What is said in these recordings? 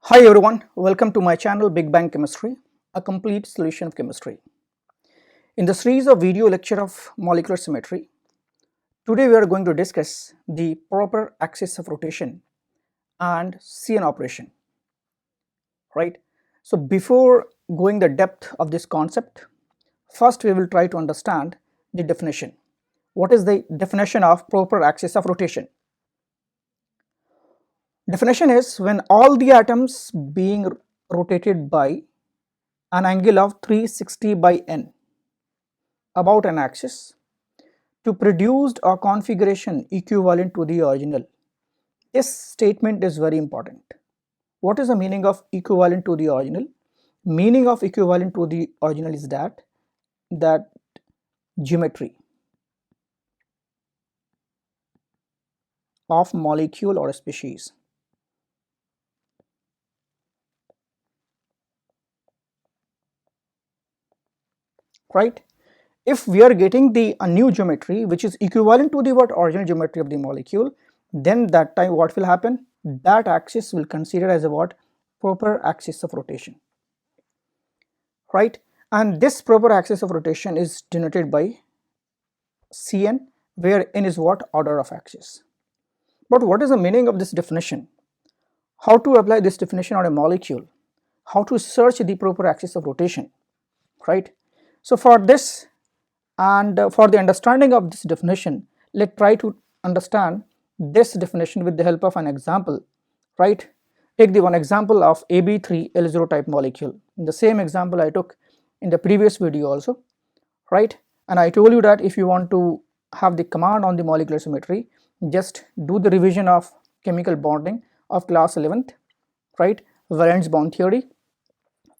Hi everyone, welcome to my channel Big Bang Chemistry, a complete solution of chemistry. In the series of video lecture of molecular symmetry, today we are going to discuss the proper axis of rotation and CN operation, right? So before going the depth of this concept, first we will try to understand the definition. What is the definition of proper axis of rotation? Definition is when all the atoms being rotated by an angle of 360 by n about an axis to produce a configuration equivalent to the original. This statement is very important. What is the meaning of equivalent to the original? Meaning of equivalent to the original is that geometry of molecule or species, right? If we are getting a new geometry which is equivalent to the original geometry of the molecule, then that time what will happen? That axis will consider as a proper axis of rotation, right? And this proper axis of rotation is denoted by Cn, where n is order of axis. But what is the meaning of this definition? How to apply this definition on a molecule? How to search the proper axis of rotation, right? So for this and for the understanding of this definition, let's try to understand this definition with the help of an example, right? Take the one example of AB3L0 type molecule. In the same example I took in the previous video also, right? And I told you that if you want to have the command on the molecular symmetry, just do the revision of chemical bonding of class 11th, right? Valence bond theory,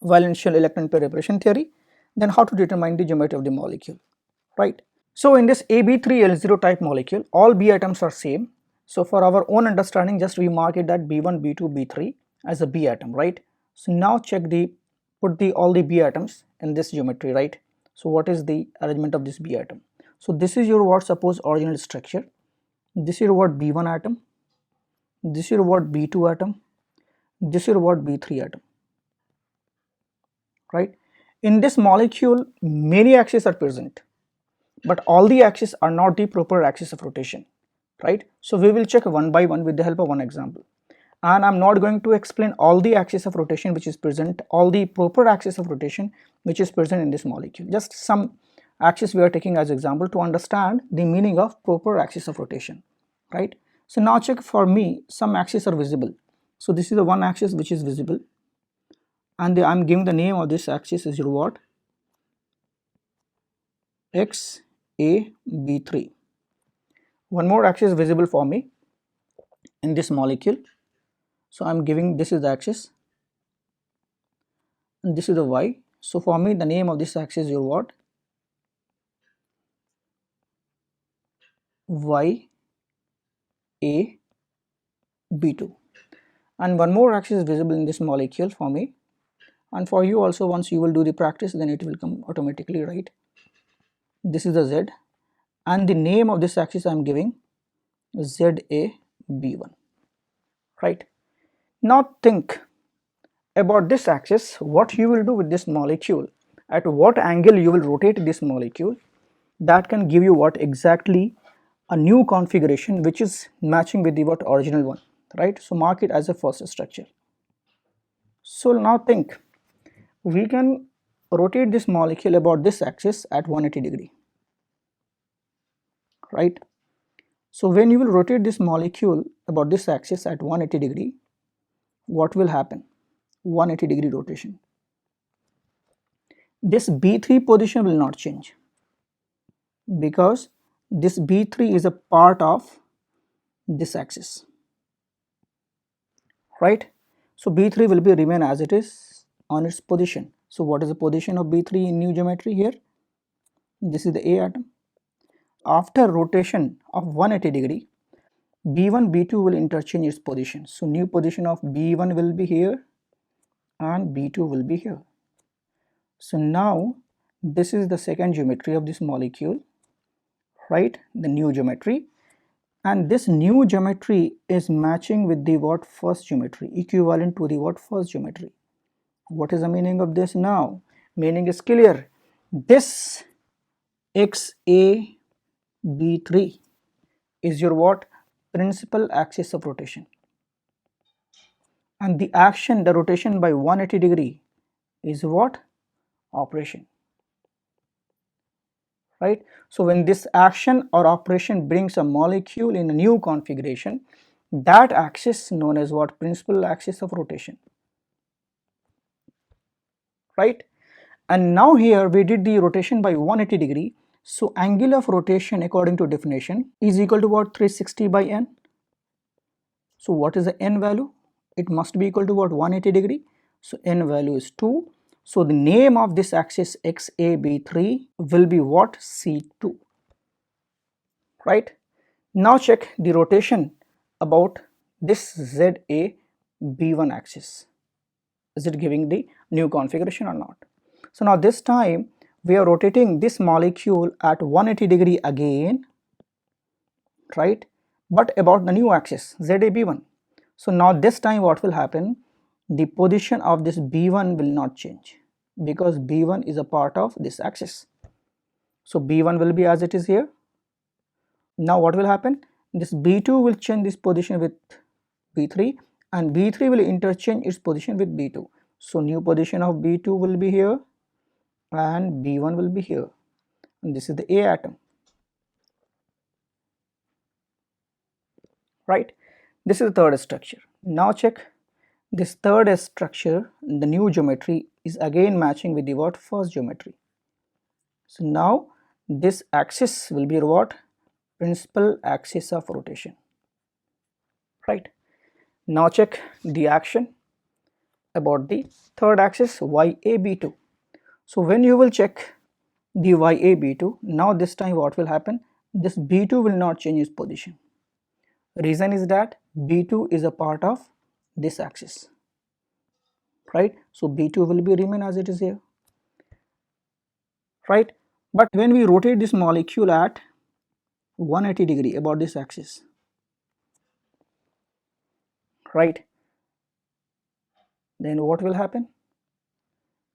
valential electron pair reparation theory, then how to determine the geometry of the molecule, right? So in this AB3L0 type molecule, all B atoms are same. So for our own understanding, just we mark it that B1, B2, B3 as a B atom, right? So now put all the B atoms in this geometry, right? So what is the arrangement of this B atom? So this is your suppose original structure. This is your B1 atom. This is your B2 atom. This is your B3 atom, right? In this molecule, many axes are present, but all the axes are not the proper axis of rotation, right? So we will check one by one with the help of one example, and I'm not going to explain all the axis of rotation which is present, all the proper axis of rotation which is present in this molecule. Just some axis we are taking as example to understand the meaning of proper axis of rotation, right? So now check, for me some axes are visible. So this is the one axis which is visible, and I'm giving the name of this axis is your X A B3. One more axis visible for me in this molecule, so I'm giving this is the axis and this is the Y. So for me the name of this axis is your Y A B2, and one more axis is visible in this molecule for me, and for you also. Once you will do the practice, then it will come automatically, right? This is the Z, and the name of this axis I am giving ZAB1, right? Now think about this axis, what you will do with this molecule, at what angle you will rotate this molecule, that can give you exactly a new configuration which is matching with the original one, right? So mark it as a first structure. So now think, we can rotate this molecule about this axis at 180 degree, right? So when you will rotate this molecule about this axis at 180 degree, what will happen? 180 degree rotation, this B3 position will not change because this B3 is a part of this axis, right? So B3 will be remain as it is on its position. So what is the position of B3 in new geometry here? This is the A atom. After rotation of 180 degree, B1, B2 will interchange its position. So new position of B1 will be here and B2 will be here. So now this is the second geometry of this molecule, right? The new geometry. and this new geometry is matching with the what first geometry, equivalent to the what first geometry. What is the meaning of this now? Meaning is clear. This XAB3 is your what principal axis of rotation, and the action, the rotation by 180 degree is what operation, right? So when this action or operation brings a molecule in a new configuration, that axis known as what principal axis of rotation, right? And now here we did the rotation by 180 degree. So angle of rotation according to definition is equal to what 360 by n. So what is the n value? It must be equal to what 180 degree. So n value is 2. So the name of this axis XAB3 will be what C2, right? Now check the rotation about this ZAB1 axis. Is it giving the new configuration or not? So now this time we are rotating this molecule at 180 degree again, right? But about the new axis ZAB1. So now this time what will happen? The position of this B1 will not change because B1 is a part of this axis. So B1 will be as it is here. Now what will happen? This B2 will change this position with B3 and B3 will interchange its position with B2. So new position of B2 will be here and B1 will be here, and this is the A atom, right? This is the third structure. Now check this third structure, the new geometry is again matching with the what first geometry. So now this axis will be what principal axis of rotation, right? Now check the action about the third axis YAB2. So when you will check the YAB2, now this time what will happen? This B2 will not change its position. Reason is that B2 is a part of this axis, right? So B2 will be remain as it is here, right? But when we rotate this molecule at 180 degree about this axis, right, then what will happen?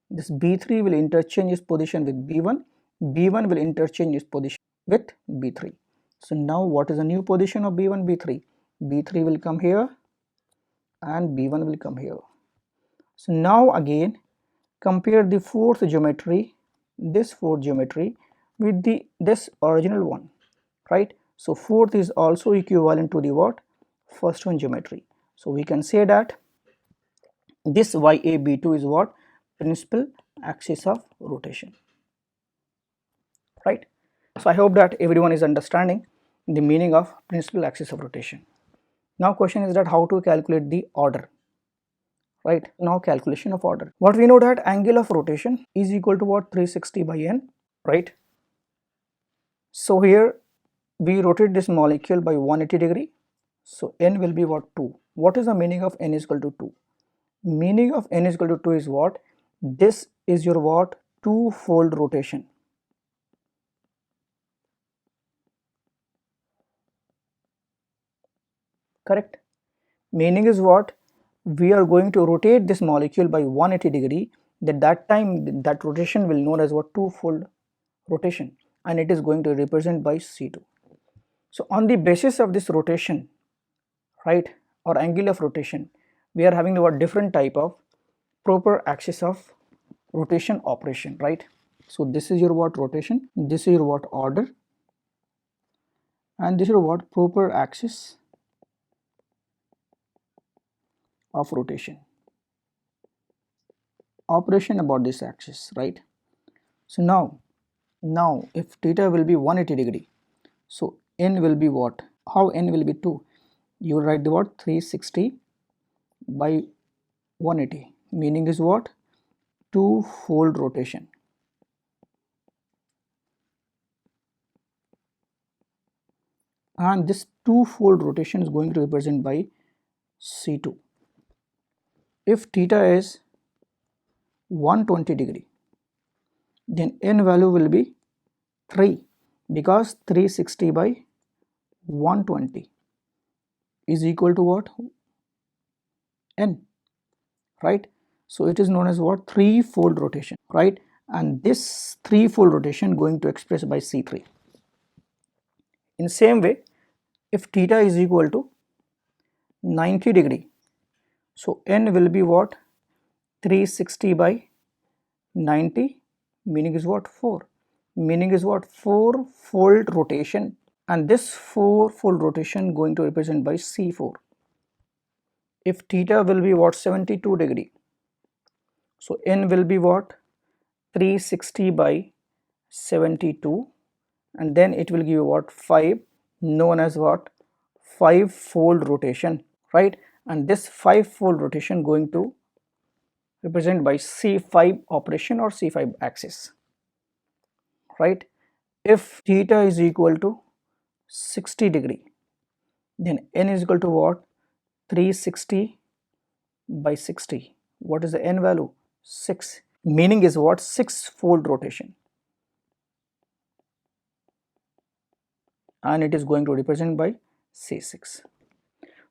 This B3 will interchange its position with B1, B1 will interchange its position with B3. So now what is the new position of B1, B3? B3 will come here and B1 will come here. So now again compare the fourth geometry, this fourth geometry with this original one, right? So fourth is also equivalent to the what first one geometry. So we can say that this YAB2 is what principal axis of rotation, right? So I hope that everyone is understanding the meaning of principal axis of rotation. Now question is that how to calculate the order, right? Now calculation of order. What we know that angle of rotation is equal to what 360 by n, right? So here we rotate this molecule by 180 degree. So n will be what 2. What is the meaning of n is equal to 2? Meaning of n is equal to 2 is what? This is your what two-fold rotation. Correct? Meaning is what? We are going to rotate this molecule by 180 degree. That time that rotation will known as what two-fold rotation, and it is going to represent by C2. So on the basis of this rotation, right, or angle of rotation, we are having what different type of proper axis of rotation operation, right? So this is your what rotation, this is your what order, and this is what proper axis of rotation, operation about this axis, right? So now if theta will be 180 degree, so n will be what? How n will be 2? You will write the what 360 by 180, meaning is what two-fold rotation, and this two-fold rotation is going to represent by C2. If theta is 120 degree, then n value will be 3 because 360 by 120 is equal to what? N, right? So it is known as what? Threefold rotation, right? And this threefold rotation going to express by C3. In same way, if theta is equal to 90 degree, so N will be what? 360 by 90, meaning is what? 4. Meaning is what? 4-fold rotation, and this 4-fold rotation going to represent by C4. If theta will be what? 72 degree, so N will be what? 360 by 72, and then it will give you what? 5, known as what? 5-fold rotation, right? And this 5-fold rotation going to represent by C5 operation or C5 axis, right? If theta is equal to 60 degree, then N is equal to what? 360 by 60. What is the N value? 6. Meaning is what? 6-fold rotation, and it is going to represent by C6.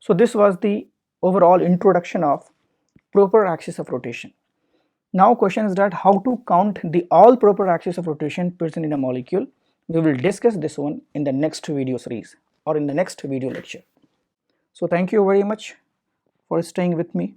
So this was the overall introduction of proper axis of rotation. Now question is that how to count the all proper axis of rotation present in a molecule. We will discuss this one in the next video series or in the next video lecture. So thank you very much for staying with me.